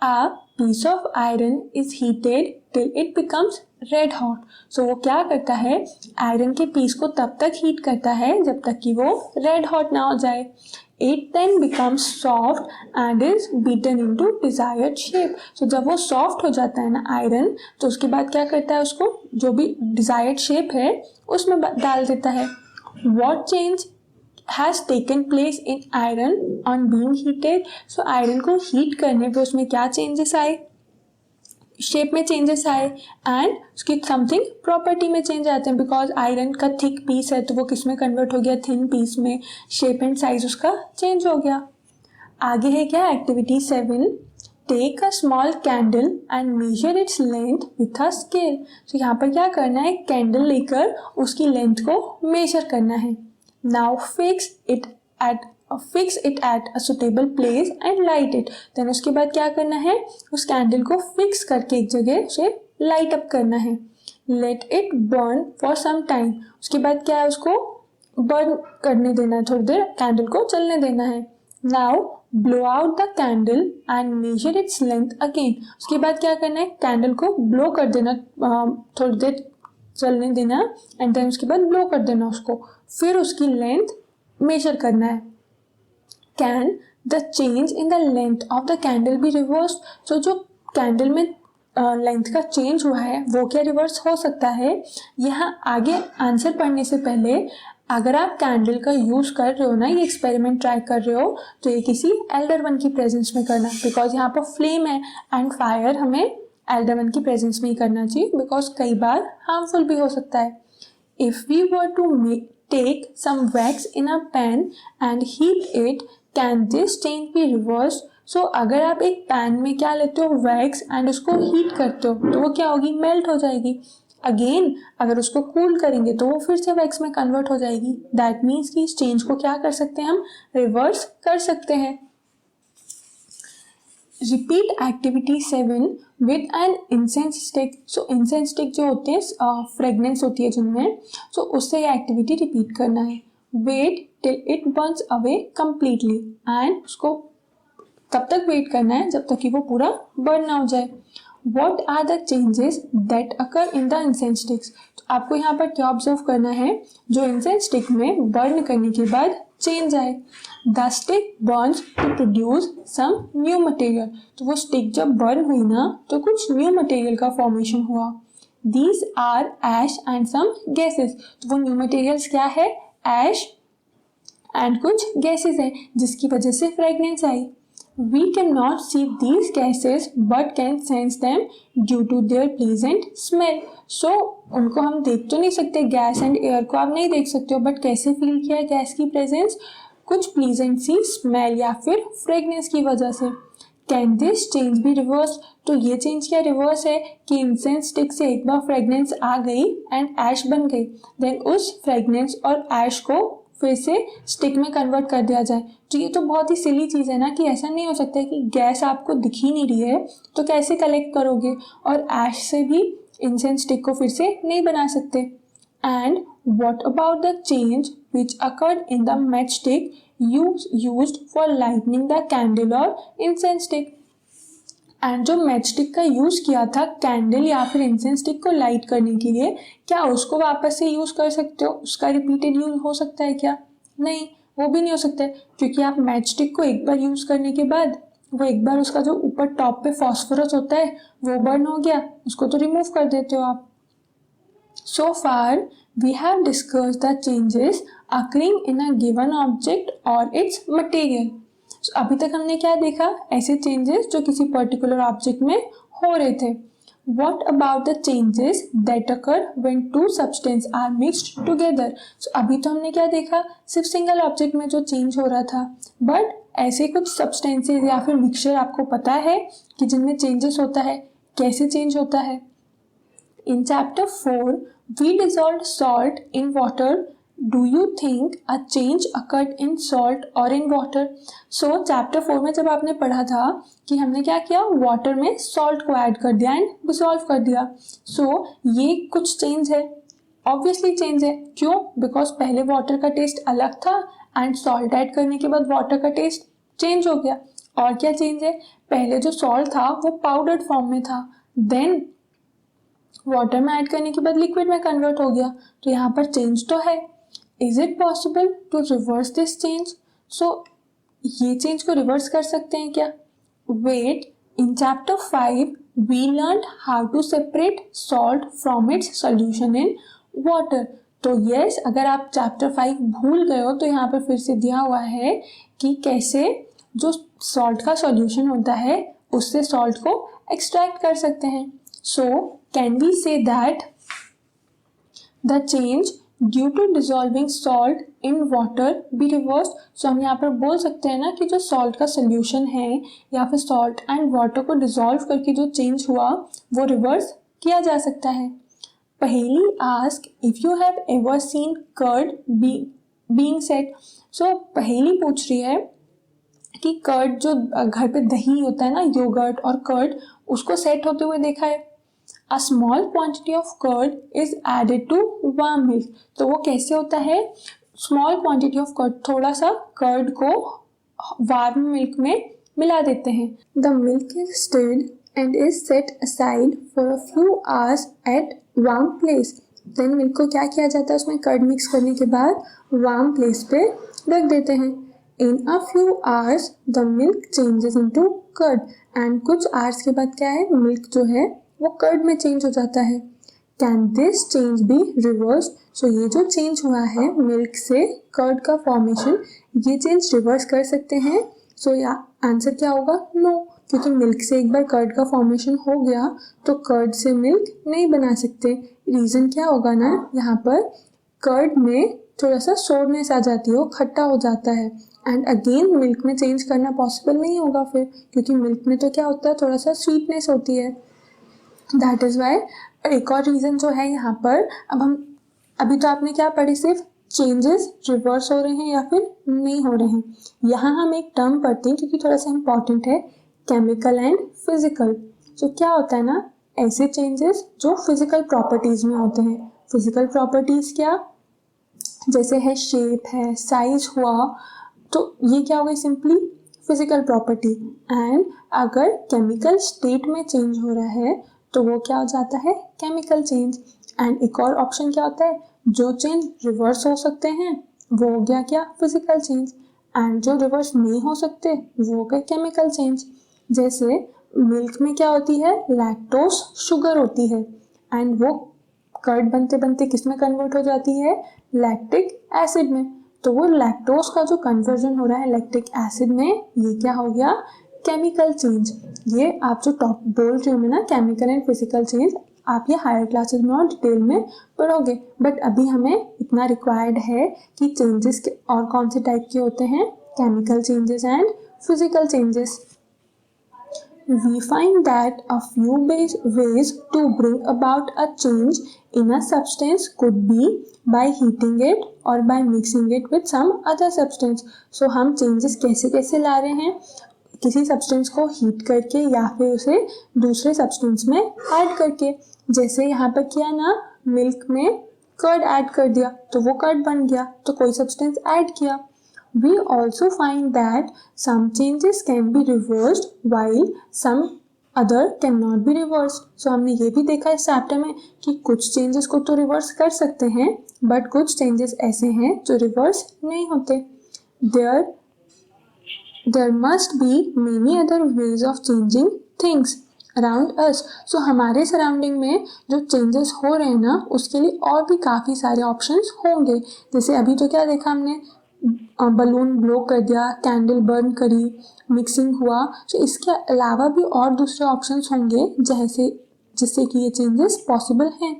Speaker 1: A piece of iron is heated till it becomes red hot. So वो क्या करता है, आयरन के पीस को तब तक हीट करता है जब तक कि वो रेड हॉट ना हो जाए। It then becomes soft and is beaten into desired shape. So जब वो सॉफ्ट हो जाता है ना आयरन, तो उसके बाद क्या करता है, उसको जो भी डिजायर्ड शेप है उसमें डाल देता है। What change has taken place in iron on being heated। so iron को हीट करने पे उसमें क्या चेंजेस आए, शेप में चेंजेस आए, एंड उसकी समथिंग प्रॉपर्टी में चेंज आते हैं, बिकॉज आयरन का थिक पीस है तो वो किस में कन्वर्ट हो गया, थिन पीस में, शेप एंड साइज उसका चेंज हो गया। आगे है क्या, activity 7, take a small candle and measure its length with a scale. तो यहाँ पर क्या करना है, कैंडल लेकर उसकी लेंथ को मेजर करना है। Now fix it at a suitable place and light it। then उसके बाद क्या करना है, उस कैंडल को फिक्स करके एक जगह उसे लाइट अप करना है। Let it burn for some time। उसके बाद क्या है, उसको बर्न करने देना है, थोड़ी देर कैंडल को चलने देना है। Now blow out the candle and measure its length again। उसके बाद क्या करना है, कैंडल को ब्लो कर देना, थोड़ी देर चलने देना, एंड देन उसके बाद ब्लो कर देना उसको, फिर उसकी लेंथ मेजर करना है। Can the change in the length of the candle be reverse. तो जो कैंडल में लेंथ का चेंज हुआ है वो क्या रिवर्स हो सकता है। यहाँ आगे आंसर पढ़ने से पहले, अगर आप कैंडल का यूज कर रहे हो ना, ये एक्सपेरिमेंट ट्राई कर रहे हो, तो ये किसी एल्डर वन की प्रेजेंस में करना, बिकॉज यहाँ पर फ्लेम है एंड फायर हमें एल्डर वन की प्रेजेंस में ही करना चाहिए, बिकॉज कई बार हार्मफुल भी हो सकता है। If we were to take some wax in a pan and heat it, can this change be reverse. So अगर आप एक पैन में क्या लेते हो, वैक्स, एंड उसको हीट करते हो, तो वो क्या होगी, मेल्ट हो जाएगी। अगेन अगर उसको कूल करेंगे तो वो फिर से वैक्स में कन्वर्ट हो जाएगी। दैट मीन्स कि इस चेंज को क्या कर सकते हैं, हम रिवर्स कर सकते हैं। Repeat activity 7 with an incense stick. So incense stick जो होते हैं, फ्रेगनेंस होती है जिनमें, सो उससे ये एक्टिविटी रिपीट करना है। Wait till it burns away completely, and उसको तब तक वेट करना है जब तक कि वो पूरा बर्न ना हो जाए। What are the changes that occur in the incense sticks? तो आपको यहाँ पर क्या ऑब्जर्व करना है, जो इंसेंस स्टिक में बर्न करने के बाद चेंज आए। The stick burns to produce some new material. तो वो स्टिक जब बर्न हुई ना, तो कुछ न्यू मटेरियल का फॉर्मेशन हुआ। These are ash and some gases. तो वो न्यू मटेरियल्स क्या है, एश एंड कुछ गैसेस है, जिसकी वजह से fragrance I. We cannot see these gases but can sense them due to their pleasant smell। So उनको हम देख तो नहीं सकते, गैस एंड एयर को आप नहीं देख सकते हो, बट कैसे फील किया है गैस की प्रेजेंस, कुछ प्लीजेंट सी स्मेल या फिर फ्रेगनेंस की वजह से। Can this change be reverse. तो ये चेंज क्या रिवर्स है कि इंसेंस स्टिक से एक बार फ्रेगनेंस आ गई एंड ऐश बन गई, देन उस फ्रेगनेंस और ऐश को फिर से स्टिक में कन्वर्ट कर दिया जाए। तो ये तो बहुत ही सिली चीज़ है ना, कि ऐसा नहीं हो सकता कि गैस आपको दिख ही नहीं रही है तो कैसे कलेक्ट करोगे, और ऐश से भी इंसेंस स्टिक को फिर से नहीं बना सकते। And what about the change which occurred in the match stick used for lightning the candle और इंसेंस स्टिक। एंड जो मैच स्टिक का यूज़ किया था कैंडल या फिर इंसेंस स्टिक को लाइट करने के लिए, क्या उसको वापस से यूज़ कर सकते हो, उसका रिपीटेड यूज हो सकता है क्या, नहीं, वो भी नहीं हो सकता है, क्योंकि आप मैच स्टिक को एक बार यूज़ करने के बाद वो एक बार उसका जो ऊपर टॉप पे फॉस्फोरस होता है वो बर्न हो गया, उसको तो रिमूव कर देते हो आप। So far, we have discussed the changes occurring in a given object or its material। So, अभी तक हमने क्या देखा, ऐसे changes जो किसी particular object में हो रहे थे। What about the changes that occur when two substances are mixed together? So, अभी तो हमने क्या देखा, सिर्फ single object में जो change हो रहा था, but ऐसे कुछ substances या फिर mixture आपको पता है कि जिनमें changes होता है, कैसे change होता है। In chapter 4, We dissolved salt in water. Do you think a change occurred in salt or in water? So chapter 4 में जब आपने पढ़ा था कि हमने क्या किया, वाटर में सॉल्ट को ऐड कर दिया एंड डिसॉल्व कर दिया. सो ये कुछ चेंज है, ऑब्वियसली चेंज है. क्यों? बिकॉज पहले वाटर का टेस्ट अलग था एंड सॉल्ट ऐड करने के बाद वाटर का टेस्ट चेंज हो गया. और क्या चेंज है? पहले जो सॉल्ट था वो पाउडर्ड फॉर्म में था, देन वाटर में ऐड करने के बाद लिक्विड में कन्वर्ट हो गया. तो यहाँ पर चेंज तो है. Is it possible to reverse this change? So ये चेंज को रिवर्स कर सकते हैं क्या? Wait, in chapter 5 we learn how to separate salt from its solution in water. तो यस, अगर आप चैप्टर 5 भूल गए हो तो यहाँ पर फिर से दिया हुआ है कि कैसे जो सॉल्ट का सॉल्यूशन होता है उससे सॉल्ट को एक्सट्रैक्ट कर सकते हैं. So can we say that the change due to dissolving salt in water be reverse. So हम यहाँ पर बोल सकते हैं ना कि जो सॉल्ट का सोल्यूशन है या फिर सॉल्ट एंड वाटर को डिजॉल्व करके जो चेंज हुआ वो रिवर्स किया जा सकता है. Paheli ask if you have ever seen curd being set. So Paheli पूछ रही है कि कर्ड जो घर पे दही होता है ना, योगर्ट और कर्ड, उसको सेट होते हुए देखा है. A small quantity of curd is added to warm milk. तो वो कैसे होता है? Small quantity of curd, थोड़ा सा कर्ड को वार्म मिल्क में मिला देते हैं. The milk is stirred and is set aside for a few hours at warm place. Then milk को क्या किया जाता है? उसमें कर्ड मिक्स करने के बाद वार्म प्लेस पे रख देते हैं. In a few hours the milk changes into curd. And कुछ hours के बाद क्या है? मिल्क जो है वो कर्ड में चेंज हो जाता है. Can this change be reverse? So ये जो चेंज हुआ है मिल्क से कर्ड का फॉर्मेशन, ये चेंज रिवर्स कर सकते हैं. सो या आंसर क्या होगा? नो, क्योंकि मिल्क से एक बार कर्ड का फॉर्मेशन हो गया तो कर्ड से मिल्क नहीं बना सकते. रीज़न क्या होगा ना, यहाँ पर कर्ड में थोड़ा सा सोरनेस आ जाती है, वो खट्टा हो जाता है. एंड अगेन मिल्क में चेंज करना पॉसिबल नहीं होगा फिर, क्योंकि मिल्क में तो क्या होता है, थोड़ा सा स्वीटनेस होती है. That is why. एक और रीज़न जो है यहाँ पर, अब हम अभी तो आपने क्या पढ़ी, सिर्फ चेंजेस रिवर्स हो रहे हैं या फिर नहीं हो रहे हैं. यहाँ हम एक टर्म पढ़ते हैं क्योंकि थोड़ा सा इम्पॉर्टेंट है, केमिकल एंड फिजिकल. तो क्या होता है ना, ऐसे चेंजेस जो फिजिकल प्रॉपर्टीज़ में होते हैं. फिजिकल प्रॉपर्टीज़ क्या, जैसे है शेप है, साइज हुआ, तो ये क्या हो गई? Simply physical property. एंड अगर केमिकल स्टेट में चेंज हो रहा है तो वो क्या हो जाता है? Chemical change. एंड एक और ऑप्शन क्या होता है, जो चेंज रिवर्स हो सकते हैं वो हो गया क्या? Physical change. एंड जो रिवर्स नहीं हो सकते वो हो गए केमिकल चेंज. जैसे मिल्क में क्या होती है? लैक्टोज शुगर होती है एंड वो कर्ड बनते बनते किस में कन्वर्ट हो जाती है? लैक्टिक एसिड में. तो वो लैक्टोज का जो कन्वर्जन हो रहा है लैक्टिक एसिड में, ये क्या हो गया? Chemical change. ये आप जो टॉप बोल रही हो मैं ना, केमिकल एंड फिजिकल चेंज, आप ये हायर क्लासेस में और डिटेल में पढ़ोगे. बट अभी हमें इतना रिक्वायर्ड है कि चेंजेस के और कौन से टाइप के होते हैं? Chemical changes and physical changes. We find that a few ways to bring about a change in a substance could be by heating it or by mixing it with some other substance. So हम changes कैसे कैसे ला रहे हैं? किसी substance को heat करके या फिर उसे दूसरे सब्सटेंस में ऐड करके. जैसे यहाँ पर किया ना, मिल्क में कर्ड ऐड कर दिया तो वो कर्ड बन गया, तो कोई सब्सटेंस ऐड किया. We also find that some changes can be reversed while some other cannot be reversed. So हमने ये भी देखा इस चैप्टर में कि कुछ चेंजेस को तो रिवर्स कर सकते हैं बट कुछ चेंजेस ऐसे हैं जो रिवर्स नहीं होते. There must be many other ways of changing things around us. So हमारे सराउंडिंग में जो चेंजेस हो रहे हैं ना, उसके लिए और भी काफ़ी सारे ऑप्शंस होंगे. जैसे अभी तो क्या देखा हमने, बलून ब्लो कर दिया, कैंडल बर्न करी, मिक्सिंग हुआ. तो इसके अलावा भी और दूसरे ऑप्शंस होंगे जिससे कि ये चेंजेस पॉसिबल हैं.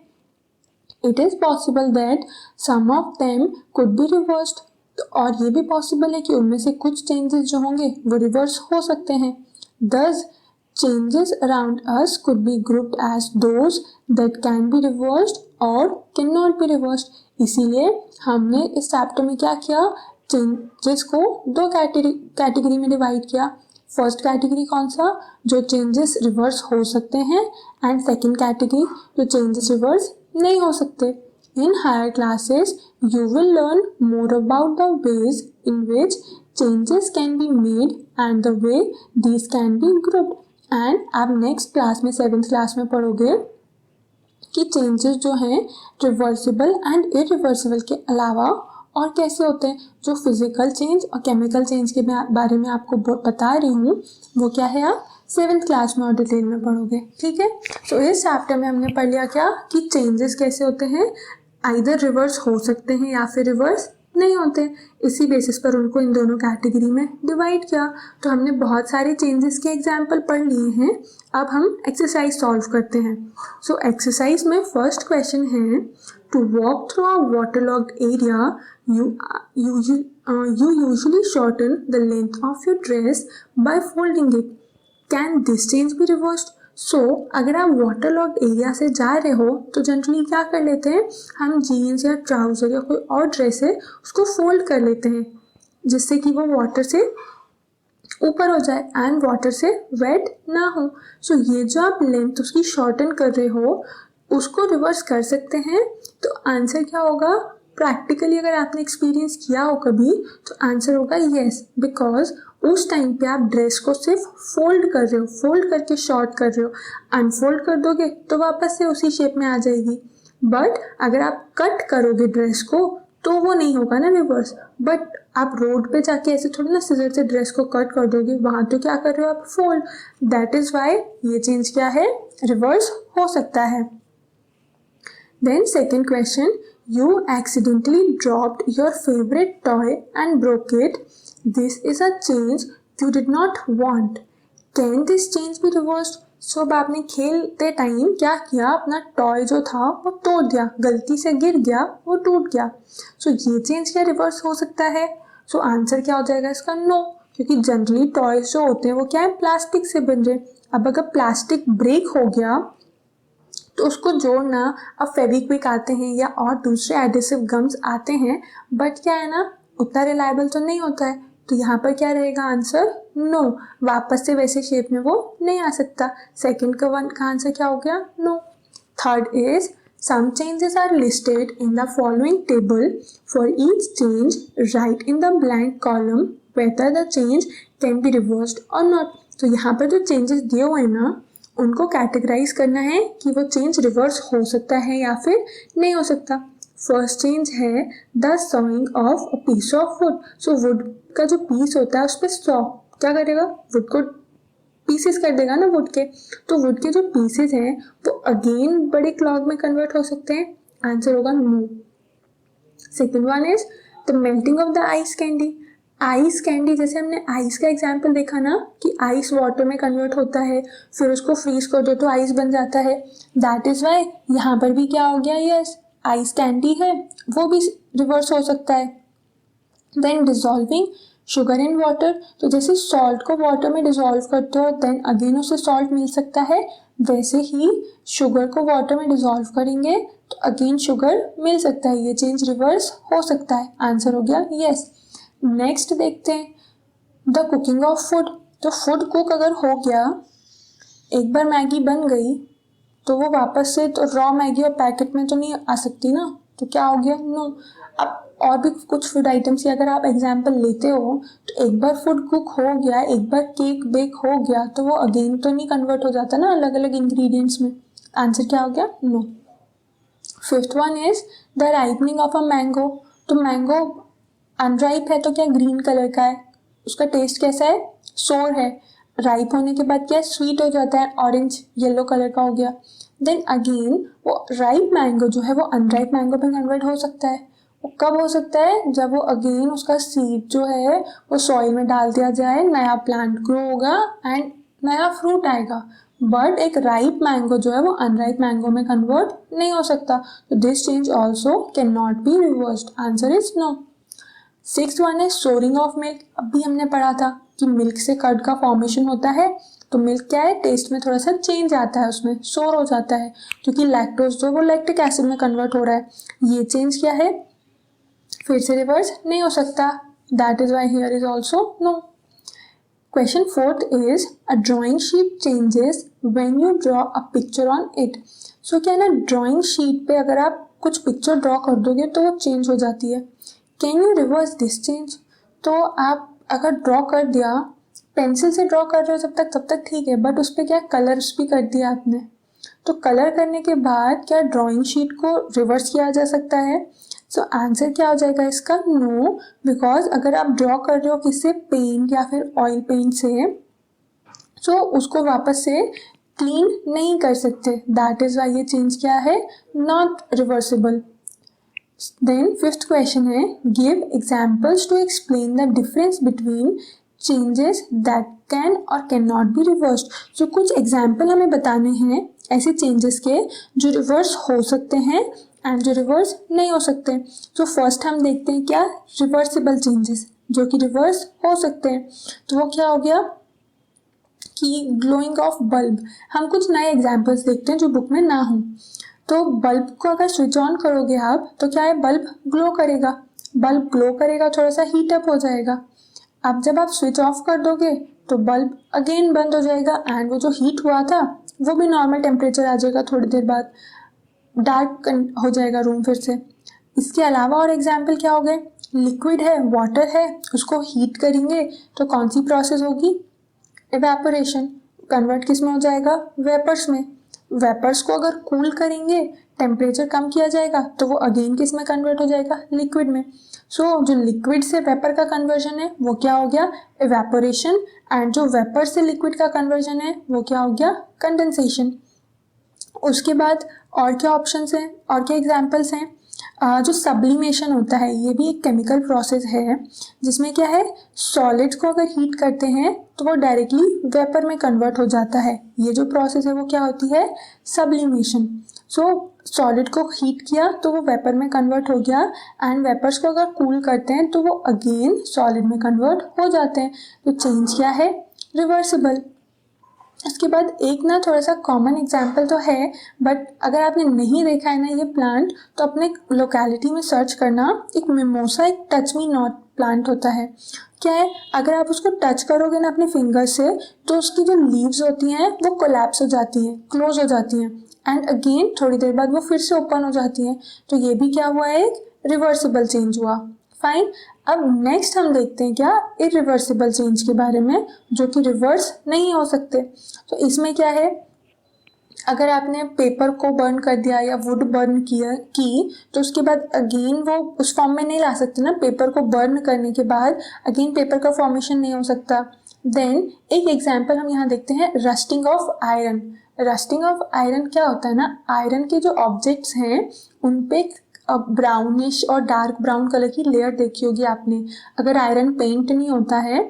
Speaker 1: It is possible that some of them could be reversed. और ये भी पॉसिबल है कि उनमें से कुछ चेंजेस जो होंगे वो रिवर्स हो सकते हैं. दस changes around us could be grouped as those that can be reversed और कैन नॉट बी रिवर्स्ड। इसीलिए हमने इस चैप्टर में क्या किया, चेंजेस को दो कैटेगरी में डिवाइड किया। फर्स्ट कैटेगरी कौन सा, जो चेंजेस रिवर्स हो सकते हैं, एंड सेकंड कैटेगरी जो चेंजेस रिवर्स नहीं हो सकते। In higher classes you will learn more about the ways in which changes can be made and the way these can be grouped। and आप next class में 7th class में पढ़ोगे कि changes जो हैं रिवर्सिबल एंड इरिवर्सिबल के अलावा और कैसे होते हैं। जो फिजिकल चेंज और केमिकल चेंज के बारे में आपको बता रही हूँ वो क्या है, आप 7th क्लास में और डिटेल में पढ़ोगे, ठीक है। तो इस चैप्टर में हमने पढ़ लिया क्या कि चेंजेस कैसे होते हैं, आइदर रिवर्स हो सकते हैं या फिर रिवर्स नहीं होते। इसी बेसिस पर उनको इन दोनों कैटेगरी में डिवाइड किया। तो हमने बहुत सारे चेंजेस के एग्जाम्पल पढ़ लिए हैं। अब हम एक्सरसाइज सॉल्व करते हैं। सो एक्सरसाइज में फर्स्ट क्वेश्चन है, to walk through a waterlogged area you usually shorten the length of your dress by folding it. Can this change be reversed? सो अगर आप वाटर लॉक्ड एरिया से जा रहे हो तो जनरली क्या कर लेते हैं, हम जीन्स या ट्राउज़र या कोई और ड्रेस है उसको फोल्ड कर लेते हैं जिससे कि वो वाटर से ऊपर हो जाए एंड वाटर से वेट ना हो। सो ये जो आप लेंथ उसकी शॉर्टन कर रहे हो उसको रिवर्स कर सकते हैं। तो आंसर क्या होगा, प्रैक्टिकली अगर आपने एक्सपीरियंस किया हो कभी तो आंसर होगा येस, बिकॉज उस टाइम पे आप ड्रेस को सिर्फ फोल्ड कर रहे हो, फोल्ड करके शॉर्ट कर रहे हो। अनफोल्ड कर दोगे तो वापस से उसी शेप में आ जाएगी। बट अगर आप कट करोगे ड्रेस को तो वो नहीं होगा ना रिवर्स। बट आप रोड पे जाके ऐसे थोड़ी ना सीजर से ड्रेस को कट कर दोगे, वहाँ तो क्या कर रहे हो आप, फोल्ड। दैट इज वाई ये चेंज क्या है, रिवर्स हो सकता है। Then second question, you accidentally dropped your favorite toy and broke it. This is a change you did not want. Can this change be reversed? So अब आपने खेलते time क्या किया, अपना टॉय जो था वो तोड़ दिया, गलती से गिर गया, वो टूट गया। सो ये चेंज क्या रिवर्स हो सकता है? सो आंसर क्या हो जाएगा इसका, नो, क्योंकि जनरली टॉयज जो होते हैं वो क्या है, प्लास्टिक से बन रहे। अब अगर प्लास्टिक ब्रेक हो गया तो उसको जोड़ना, अब फेविक्विक आते हैं या और दूसरे एडिसिव गम्स आते हैं, बट क्या है ना, उतना रिलायबल तो नहीं होता है। तो यहाँ पर क्या रहेगा आंसर, नो, वापस से वैसे शेप में वो नहीं आ सकता। सेकंड का आंसर क्या हो गया, no. Third is, some changes are listed in the following table. For each change, write in the blank column whether the change can be reversed or not. तो यहाँ पर जो चेंजेस दिए हुए हैं ना उनको कैटेगराइज करना है कि वो चेंज रिवर्स हो सकता है या फिर नहीं हो सकता। फर्स्ट चेंज है the sawing of a piece of wood. So wood का जो पीस होता है उस पर सॉ क्या करेगा, वुड को पीसेस कर देगा ना वुड के। तो वुड के जो पीसेस हैं वो अगेन बड़े क्लॉग में कन्वर्ट हो सकते हैं, आंसर होगा no. Second one is the melting of the ice candy. Ice candy, जैसे हमने आइस का एग्जाम्पल देखा ना कि आइस वाटर में कन्वर्ट होता है, फिर उसको फ्रीज कर दो तो आइस बन जाता है। दैट इज वाई यहाँ पर भी क्या हो गया, यस, आइस कैंडी है वो भी रिवर्स हो सकता है। Then dissolving sugar in water, तो जैसे सॉल्ट को वाटर में डिजॉल्व करते हो देन अगेन उसे सॉल्ट मिल सकता है, वैसे ही शुगर को वाटर में डिजॉल्व करेंगे तो अगेन शुगर मिल सकता है। ये चेंज रिवर्स हो सकता है, आंसर हो गया यस। नेक्स्ट देखते हैं द कुकिंग ऑफ फूड। तो फूड कुक अगर हो गया, एक बार मैगी बन गई तो वो वापस से तो रॉ मैगी और पैकेट में तो नहीं आ सकती ना, तो क्या हो गया, नो। अब और भी कुछ फूड आइटम्स की अगर आप एग्जांपल लेते हो तो एक बार फूड कुक हो गया, एक बार केक बेक हो गया तो वो अगेन तो नहीं कन्वर्ट हो जाता ना अलग अलग इंग्रेडिएंट्स में, आंसर क्या हो गया, no. Fifth one is the ripening of a mango. तो मैंगो अनराइप है तो क्या ग्रीन कलर का है, उसका टेस्ट कैसा है, सोर है। राइप होने के बाद क्या स्वीट हो जाता है, ऑरेंज येलो कलर का हो गया। देन अगेन वो राइप मैंगो जो है वो अनराइप मैंगो में कन्वर्ट हो सकता है। वो कब हो सकता है, जब वो अगेन उसका सीड जो है वो सॉइल में डाल दिया जाए, नया प्लांट ग्रो होगा एंड नया फ्रूट आएगा। बट एक राइप मैंगो जो है वो अनराइप मैंगो में कन्वर्ट नहीं हो सकता। तो this change also can not be reversed, answer is no. Sixth one है सोरिंग ऑफ मिल्क। अभी हमने पढ़ा था कि मिल्क से कर्ड का फॉर्मेशन होता है, तो मिल्क क्या है, टेस्ट में थोड़ा सा चेंज आता है, उसमें सोर हो जाता है, क्योंकि लैक्टोज जो वो लैक्टिक एसिड में कन्वर्ट हो रहा है। ये चेंज क्या है, फिर से रिवर्स नहीं हो सकता, that is why here is also no. Question 4th is a drawing sheet changes when you draw a picture on it. So क्या ना drawing sheet पे अगर आप कुछ पिक्चर ड्रॉ कर दोगे तो वो चेंज हो जाती है। Can you reverse this change? तो आप अगर ड्रॉ कर दिया, पेंसिल से ड्रॉ कर रहे हो तब तक ठीक है, बट उस पर क्या कलर्स भी कर दिया आपने, तो कलर करने के बाद क्या ड्राइंग शीट को रिवर्स किया जा सकता है? सो आंसर क्या हो जाएगा इसका, नो, बिकॉज अगर आप ड्रॉ कर रहे हो किसी पेंट या फिर ऑयल पेंट से, तो उसको वापस से क्लीन नहीं कर सकते, दैट इज वाई ये चेंज क्या है, not reversible. Then 5th question है, give examples to explain the difference between changes that can और कैन नॉट बी रिवर्स्ड। जो कुछ एग्जाम्पल हमें बताने हैं ऐसे चेंजेस के जो रिवर्स हो सकते हैं एंड जो रिवर्स नहीं हो सकते। तो फर्स्ट हम देखते हैं क्या, रिवर्सिबल चेंजेस जो कि रिवर्स हो सकते हैं। तो वो क्या हो गया कि ग्लोइंग ऑफ बल्ब। हम कुछ नए एग्जाम्पल्स देखते हैं जो बुक में ना हो। तो बल्ब को अगर स्विच ऑन करोगे आप तो क्या है, बल्ब ग्लो करेगा, बल्ब ग्लो करेगा, थोड़ा सा हीट अप हो जाएगा। अब जब आप स्विच ऑफ कर दोगे तो बल्ब अगेन बंद हो जाएगा एंड वो जो हीट हुआ था वो भी नॉर्मल टेम्परेचर आ जाएगा, थोड़ी देर बाद डार्क हो जाएगा रूम फिर से। इसके अलावा और एग्जाम्पल क्या हो गए, लिक्विड है, वाटर है, उसको हीट करेंगे तो कौन सी प्रोसेस होगी, एवेपोरेशन, कन्वर्ट किस में हो जाएगा, वेपर्स में। वेपर्स को अगर कूल करेंगे, टेम्परेचर कम किया जाएगा तो वो अगेन किस में कन्वर्ट हो जाएगा, लिक्विड में। सो जो लिक्विड से वेपर का कन्वर्जन है वो क्या हो गया, एवेपोरेशन, एंड जो वेपर से लिक्विड का कन्वर्जन है वो क्या हो गया, कंडेंसेशन। उसके बाद और क्या ऑप्शंस हैं और क्या एग्जांपल्स हैं, जो सब्लिमेशन होता है ये भी एक केमिकल प्रोसेस है जिसमें क्या है, सॉलिड्स को अगर हीट करते हैं तो वो डायरेक्टली वेपर में कन्वर्ट हो जाता है। ये जो प्रोसेस है वो क्या होती है, सब्लिमेशन। सो सॉलिड को हीट किया तो वो वेपर में कन्वर्ट हो गया एंड वेपर्स को अगर कूल करते हैं तो वो अगेन सॉलिड में कन्वर्ट हो जाते हैं। तो चेंज क्या है, रिवर्सिबल। उसके बाद एक ना थोड़ा सा कॉमन एग्जाम्पल तो है, बट अगर आपने नहीं देखा है ना ये प्लांट तो अपने लोकेलिटी में सर्च करना, एक मिमोसा एक टच मी नॉट प्लांट होता है। क्या है, अगर आप उसको टच करोगे ना अपने फिंगर से तो उसकी जो लीव्स होती हैं वो कोलैप्स हो जाती हैं, क्लोज हो जाती हैं एंड अगेन थोड़ी देर बाद वो फिर से ओपन हो जाती हैं। तो ये भी क्या हुआ है, एक रिवर्सिबल चेंज हुआ। फाइन। अब नेक्स्ट हम देखते हैं क्या, इरिवर्सिबल चेंज के बारे में जो कि रिवर्स नहीं हो सकते। तो इसमें क्या है, अगर आपने पेपर को बर्न कर दिया या वुड बर्न की तो उसके बाद अगेन वो उस फॉर्म में नहीं ला सकते ना, पेपर को बर्न करने के बाद अगेन पेपर का फॉर्मेशन नहीं हो सकता। देन एक एग्जांपल हम यहाँ देखते हैं, rusting of iron. Rusting of iron क्या होता है ना, आयरन के जो ऑब्जेक्ट्स हैं उन पे ब्राउनिश और डार्क ब्राउन कलर की लेयर देखी होगी आपने। अगर आयरन पेंट नहीं होता है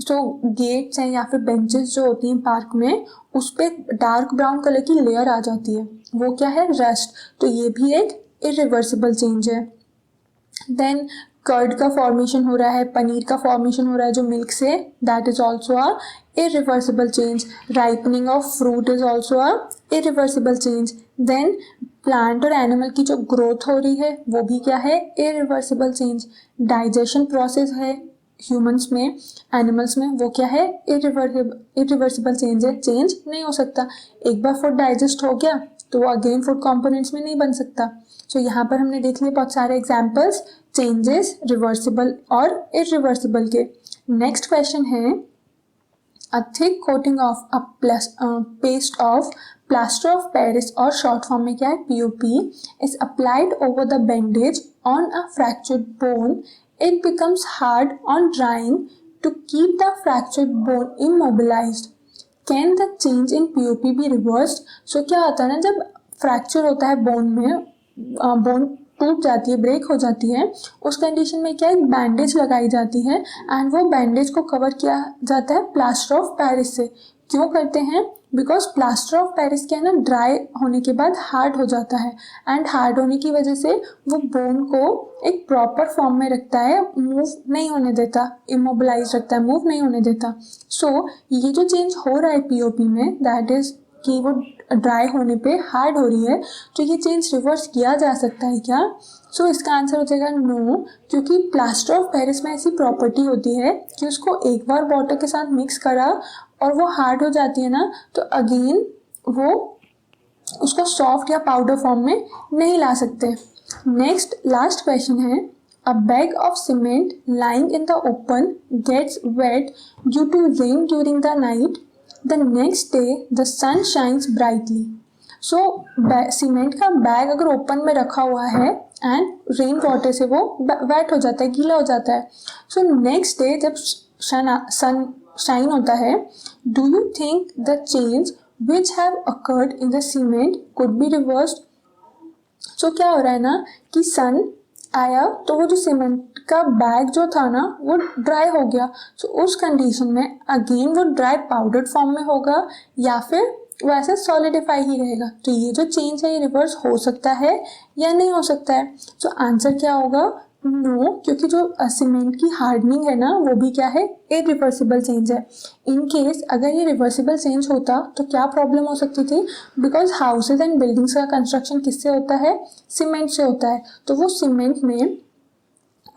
Speaker 1: तो गेट्स हैं या फिर बेंचेस जो होती हैं पार्क में उस पर डार्क ब्राउन कलर की लेयर आ जाती है, वो क्या है, रस्ट। तो ये भी एक इरिवर्सिबल चेंज है। देन कर्ड का फॉर्मेशन हो रहा है, पनीर का फॉर्मेशन हो रहा है जो मिल्क से, that is also a irreversible change. Ripening of fruit is also a irreversible change. Then plant और एनिमल की जो ग्रोथ हो रही है वो भी क्या है, इरिवर्सिबल चेंज। डाइजेशन प्रोसेस है ह्यूमंस में, एनिमल्स में, वो क्या है, इरिवर्सिबल चेंज है, चेंज नहीं हो सकता। एक बार फूड डाइजेस्ट हो गया तो वो अगेन फूड कंपोनेंट्स में नहीं बन सकता। सो यहाँ पर हमने देख लिए बहुत सारे एग्जाम्पल्स चेंजेस रिवर्सिबल और इरिवर्सिबल के। नेक्स्ट क्वेश्चन है, a thick coating of a paste of plaster of Paris और short form में क्या है, POP is applied over the bandage on a fractured bone. It becomes hard on drying to keep the fractured bone immobilized. Can the change in POP be reversed? So क्या होता है ना, जब fracture होता है बोन में, bone टूट जाती है, ब्रेक हो जाती है, उस कंडीशन में क्या, एक बैंडेज लगाई जाती है एंड वो बैंडेज को कवर किया जाता है प्लास्टर ऑफ पेरिस से। क्यों करते हैं? बिकॉज प्लास्टर ऑफ पेरिस क्या है ना, ड्राई होने के बाद हार्ड हो जाता है, एंड हार्ड होने की वजह से वो बोन को एक प्रॉपर फॉर्म में रखता है, मूव नहीं होने देता, इमोबिलाइज रखता है, मूव नहीं होने देता. सो ये जो चेंज हो रहा है पीओपी में, दैट इज कि वो ड्राई होने पे हार्ड हो रही है, तो ये चेंज रिवर्स किया जा सकता है क्या? सो इसका आंसर हो जाएगा नो, क्योंकि प्लास्टर ऑफ पेरिस में ऐसी प्रॉपर्टी होती है कि उसको एक बार वाटर के साथ मिक्स करा और वो हार्ड हो जाती है ना, तो अगेन वो उसको सॉफ्ट या पाउडर फॉर्म में नहीं ला सकते. नेक्स्ट लास्ट क्वेश्चन है, a bag of cement lying in the open gets wet due to rain during the night. The next day the sun shines brightly. So cement का bag अगर open में रखा हुआ है एंड रेन वाटर से वो wait हो जाता है, गीला हो जाता है. सो नेक्स्ट डे जब सन शाइन होता है, do you think the change which have occurred in the cement could be reversed? So क्या हो रहा है ना कि सन आया तो वो जो सीमेंट का बैग जो था ना वो ड्राई हो गया. सो उस कंडीशन में अगेन वो ड्राई पाउडर्ड फॉर्म में होगा या फिर वो ऐसे सॉलिडिफाई ही रहेगा. तो ये जो चेंज है ये रिवर्स हो सकता है या नहीं हो सकता है? सो आंसर क्या होगा? नो, क्योंकि जो सीमेंट की हार्डनिंग है ना वो भी क्या है, इरिवर्सिबल चेंज है. इन केस अगर ये रिवर्सिबल चेंज होता तो क्या प्रॉब्लम हो सकती थी? बिकॉज हाउसेज एंड बिल्डिंग्स का कंस्ट्रक्शन किससे होता है? सीमेंट से होता है. तो वो सीमेंट में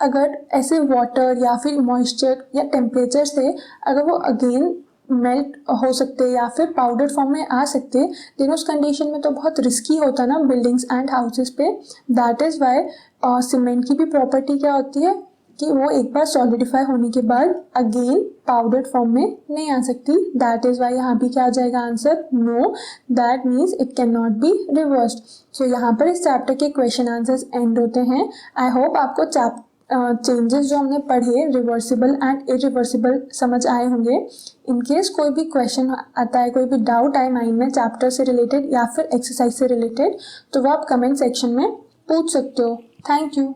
Speaker 1: अगर ऐसे वाटर या फिर मॉइस्चर या टेम्परेचर से अगर वो अगेन मेल्ट हो सकते या फिर पाउडर फॉर्म में आ सकते, देन उस कंडीशन में तो बहुत रिस्की होता ना बिल्डिंग्स एंड हाउसेस पे. दैट इज़ वाई सीमेंट की भी प्रॉपर्टी क्या होती है कि वो एक बार सॉलिडिफाई होने के बाद अगेन पाउडर फॉर्म में नहीं आ सकती. दैट इज़ वाई यहाँ भी क्या आ जाएगा answer? No, that means it can not be reversed. So यहाँ पर इस चैप्टर के क्वेश्चन आंसर्स एंड होते हैं. आई होप आपको चेंजेस जो हमने पढ़े रिवर्सिबल एंड इरिवर्सिबल समझ आए होंगे. इन केस कोई भी क्वेश्चन आता है, कोई भी डाउट आए माइंड में चैप्टर से रिलेटेड या फिर एक्सरसाइज से रिलेटेड, तो वो आप कमेंट सेक्शन में पूछ सकते हो. Thank you.